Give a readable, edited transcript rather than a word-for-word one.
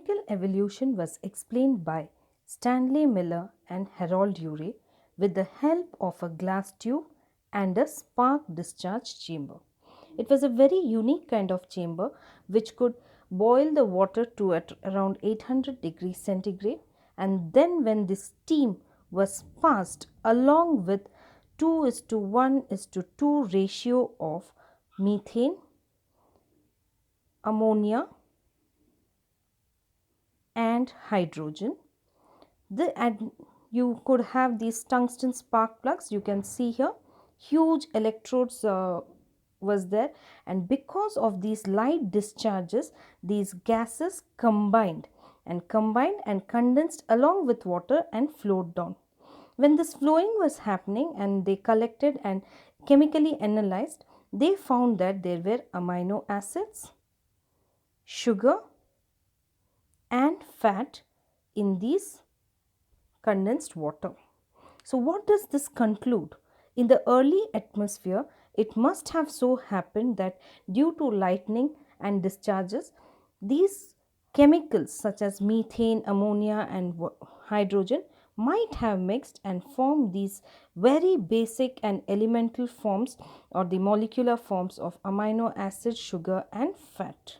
Chemical evolution was explained by Stanley Miller and Harold Urey with the help of a glass tube and a spark discharge chamber. It was a very unique kind of chamber which could boil the water to at around 800 degrees centigrade, and then when the steam was passed along with 2:1:2 ratio of methane, ammonia and hydrogen, you could have these tungsten spark plugs. You can see here huge electrodes was there, and because of these light discharges, these gases combined and condensed along with water and flowed down. When this flowing was happening and they collected and chemically analyzed, they found that there were amino acids, sugar and fat in these condensed water. So what does this conclude? In the early atmosphere, it must have so happened that due to lightning and discharges, these chemicals such as methane, ammonia and hydrogen might have mixed and formed these very basic and elemental forms or the molecular forms of amino acid, sugar and fat.